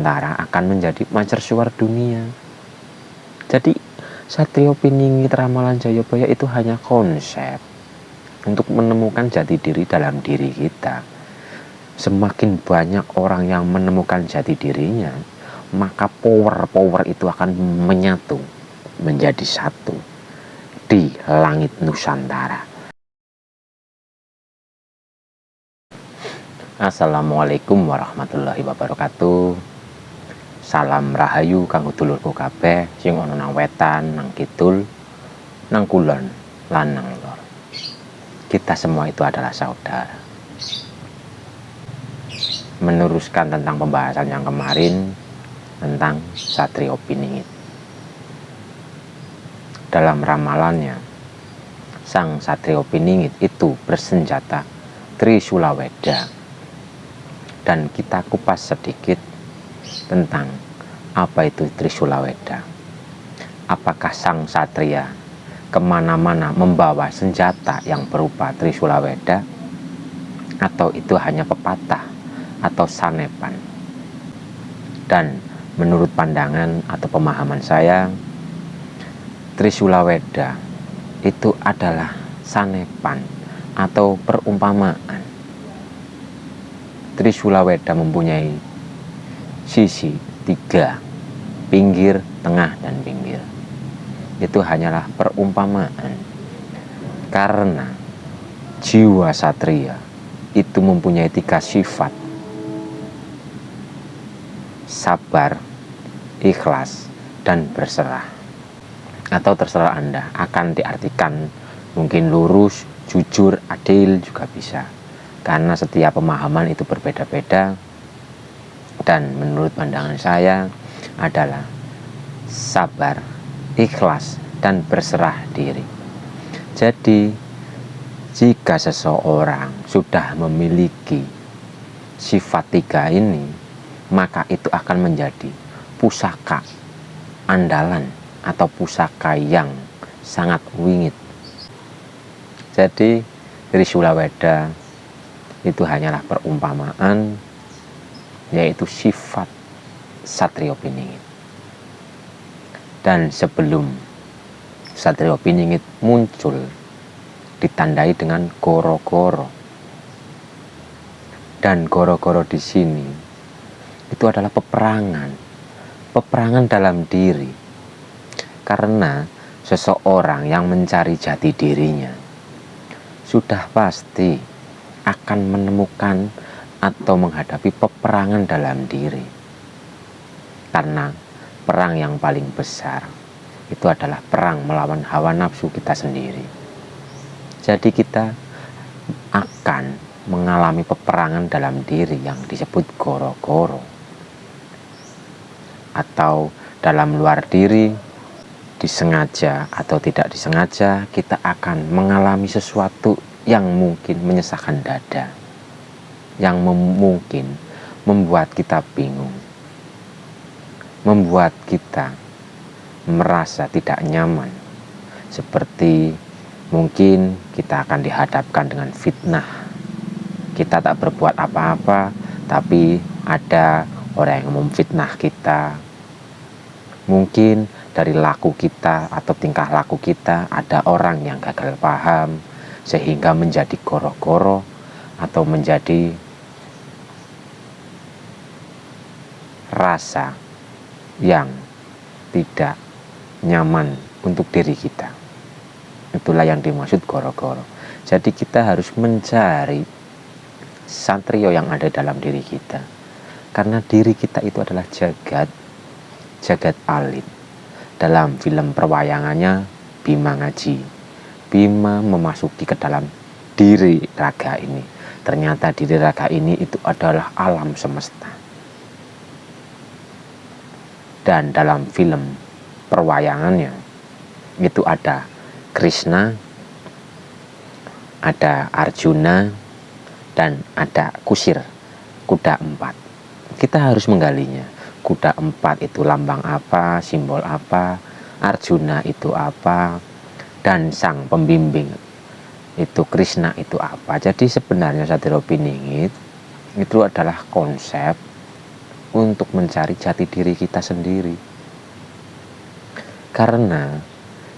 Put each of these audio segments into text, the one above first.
Nusantara akan menjadi mercusuar dunia. Jadi Satrio Piningit Ramalan Jayabaya itu hanya konsep untuk menemukan jati diri dalam diri kita. Semakin banyak orang yang menemukan jati dirinya, maka power itu akan menyatu menjadi satu di langit Nusantara. Assalamualaikum warahmatullahi wabarakatuh. Salam rahayu kanggo dulurku kabeh sing ana nang wetan, nang kidul, nang kulon, lan nang lor. Kita semua itu adalah saudara. Meneruskan tentang pembahasan yang kemarin tentang Satrio Piningit. Dalam ramalannya, sang Satrio Piningit itu bersenjata Trisula Weda. Dan kita kupas sedikit tentang apa itu Trisula Weda. Apakah sang satria kemana-mana membawa senjata yang berupa Trisula Weda, atau itu hanya pepatah atau sanepan? Dan menurut pandangan atau pemahaman saya, Trisula Weda itu adalah sanepan atau perumpamaan. Trisula Weda mempunyai sisi 3, pinggir, tengah, dan pinggir. Itu hanyalah perumpamaan, karena jiwa satria itu mempunyai 3 sifat: sabar, ikhlas, dan berserah. Atau terserah Anda, akan diartikan mungkin lurus, jujur, adil juga bisa, karena setiap pemahaman itu berbeda-beda. Dan menurut pandangan saya adalah sabar, ikhlas, dan berserah diri. Jadi jika seseorang sudah memiliki sifat 3 ini, maka itu akan menjadi pusaka andalan atau pusaka yang sangat wingit. Jadi Trisula Weda itu hanyalah perumpamaan, yaitu sifat Satrio Piningit. Dan sebelum Satrio Piningit muncul, ditandai dengan goro-goro. Dan goro-goro di sini itu adalah peperangan dalam diri. Karena seseorang yang mencari jati dirinya sudah pasti akan menemukan atau menghadapi peperangan dalam diri. Karena perang yang paling besar itu adalah perang melawan hawa nafsu kita sendiri. Jadi kita akan mengalami peperangan dalam diri yang disebut goro-goro. Atau dalam luar diri, disengaja atau tidak disengaja, kita akan mengalami sesuatu yang mungkin menyesakkan dada, yang mungkin membuat kita bingung, membuat kita merasa tidak nyaman. Seperti mungkin kita akan dihadapkan dengan fitnah. Kita tak berbuat apa-apa, tapi ada orang yang memfitnah kita. Mungkin dari laku kita atau tingkah laku kita ada orang yang gagal paham, sehingga menjadi goro-goro atau menjadi rasa yang tidak nyaman untuk diri kita. Itulah yang dimaksud goro-goro. Jadi kita harus mencari satrio yang ada dalam diri kita, karena diri kita itu adalah jagat alit. Dalam film perwayangannya Bima Ngaji, Bima memasuki ke dalam diri raga ini. Ternyata diri raga ini itu adalah alam semesta. Dan dalam film perwayangannya itu ada Krishna, ada Arjuna, dan ada Kusir, kuda 4. Kita harus menggalinya. Kuda 4 itu lambang apa, simbol apa, Arjuna itu apa, dan sang pembimbing itu Krishna itu apa. Jadi sebenarnya Satrio Piningit itu adalah konsep untuk mencari jati diri kita sendiri. Karena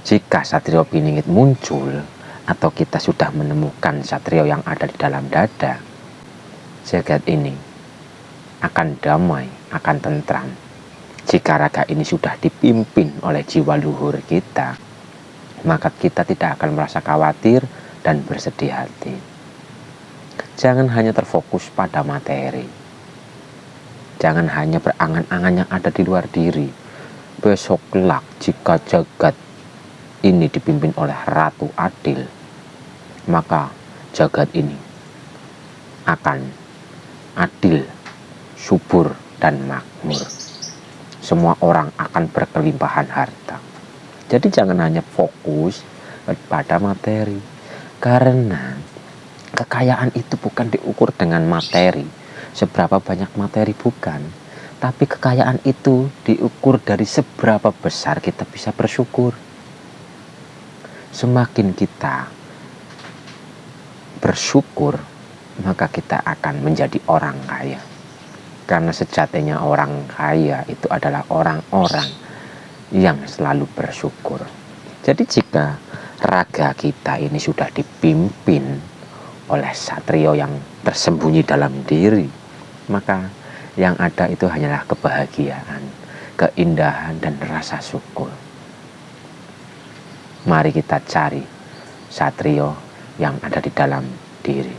jika satrio piningit muncul atau kita sudah menemukan satrio yang ada di dalam dada, jagat ini akan damai, akan tentram. Jika raga ini sudah dipimpin oleh jiwa luhur kita, maka kita tidak akan merasa khawatir dan bersedih hati. Jangan hanya terfokus pada materi. Jangan hanya berangan-angan yang ada di luar diri. Besok kelak jika jagat ini dipimpin oleh Ratu Adil, maka jagat ini akan adil, subur, dan makmur. Semua orang akan berkelimpahan harta. Jadi jangan hanya fokus pada materi, karena kekayaan itu bukan diukur dengan materi, seberapa banyak materi bukan, tapi kekayaan itu diukur dari seberapa besar kita bisa bersyukur. Semakin kita bersyukur, maka kita akan menjadi orang kaya. Karena sejatinya orang kaya itu adalah orang-orang yang selalu bersyukur. Jadi jika raga kita ini sudah dipimpin oleh satrio yang tersembunyi dalam diri, maka yang ada itu hanyalah kebahagiaan, keindahan, dan rasa syukur. Mari kita cari satrio yang ada di dalam diri.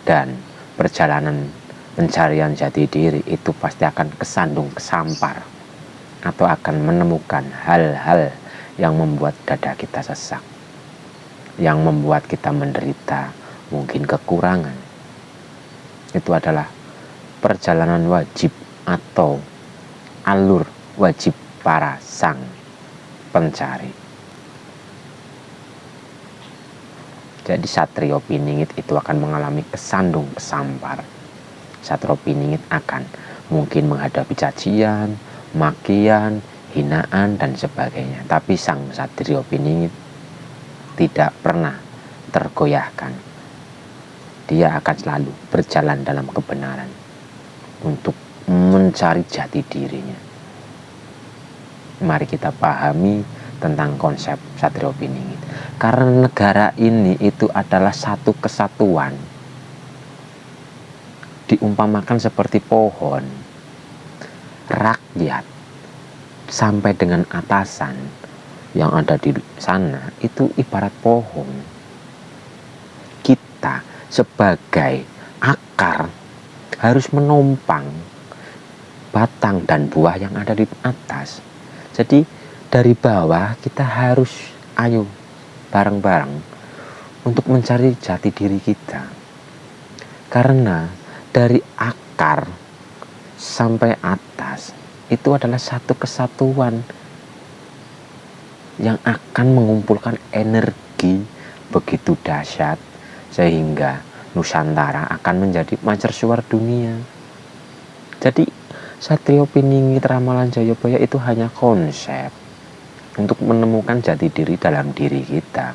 Dan perjalanan pencarian jati diri itu pasti akan kesandung kesampar, atau akan menemukan hal-hal yang membuat dada kita sesak, yang membuat kita menderita, mungkin kekurangan. Itu adalah perjalanan wajib atau alur wajib para sang pencari. Jadi satrio piningit itu akan mengalami kesandung kesampar. Satrio piningit akan mungkin menghadapi cacian, makian, hinaan, dan sebagainya. Tapi sang satrio piningit tidak pernah tergoyahkan. Dia akan selalu berjalan dalam kebenaran untuk mencari jati dirinya. Mari kita pahami tentang konsep satrio piningit. Karena negara ini itu adalah satu kesatuan. Diumpamakan seperti pohon, rakyat sampai dengan atasan yang ada di sana itu ibarat pohon. Kita sebagai akar harus menopang batang dan buah yang ada di atas. Jadi dari bawah kita harus ayo bareng-bareng untuk mencari jati diri kita. Karena dari akar sampai atas itu adalah satu kesatuan yang akan mengumpulkan energi begitu dahsyat sehingga Nusantara akan menjadi mercusuar dunia. Jadi satrio piningit ramalan Jayabaya itu hanya konsep untuk menemukan jati diri dalam diri kita.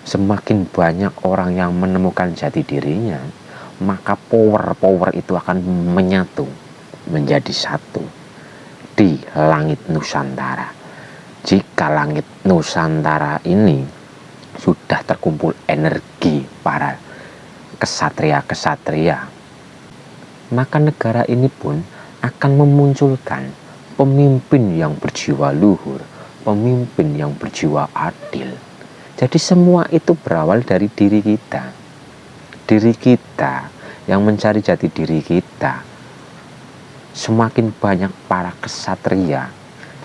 Semakin banyak orang yang menemukan jati dirinya, maka power itu akan menyatu menjadi satu di langit Nusantara. Jika langit Nusantara ini sudah terkumpul energi para kesatria-kesatria, maka negara ini pun akan memunculkan pemimpin yang berjiwa luhur, pemimpin yang berjiwa adil. Jadi semua itu berawal dari diri kita. Diri kita yang mencari jati diri kita. Semakin banyak para kesatria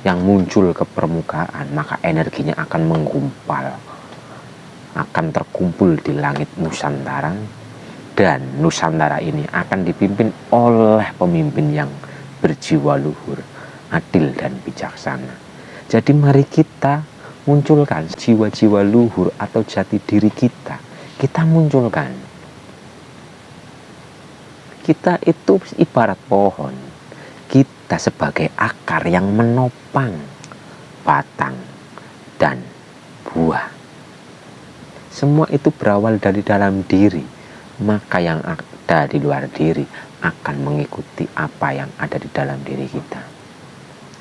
yang muncul ke permukaan, maka energinya akan menggumpal, akan terkumpul di langit Nusantara, dan Nusantara ini akan dipimpin oleh pemimpin yang berjiwa luhur, adil, dan bijaksana. Jadi mari kita munculkan jiwa-jiwa luhur atau jati diri kita. Kita munculkan. Kita itu ibarat pohon. Kita sebagai akar yang menopang batang dan buah. Semua itu berawal dari dalam diri. Maka yang ada di luar diri akan mengikuti apa yang ada di dalam diri kita.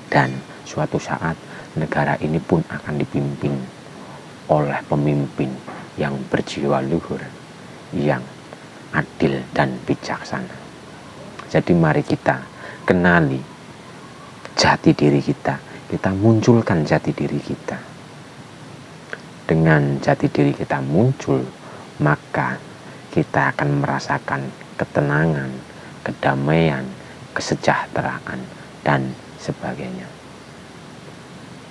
Dan suatu saat negara ini pun akan dipimpin oleh pemimpin yang berjiwa luhur, yang adil dan bijaksana. Jadi mari kita kenali jati diri kita, kita munculkan jati diri kita. Dengan jati diri kita muncul, maka kita akan merasakan ketenangan, kedamaian, kesejahteraan, dan sebagainya.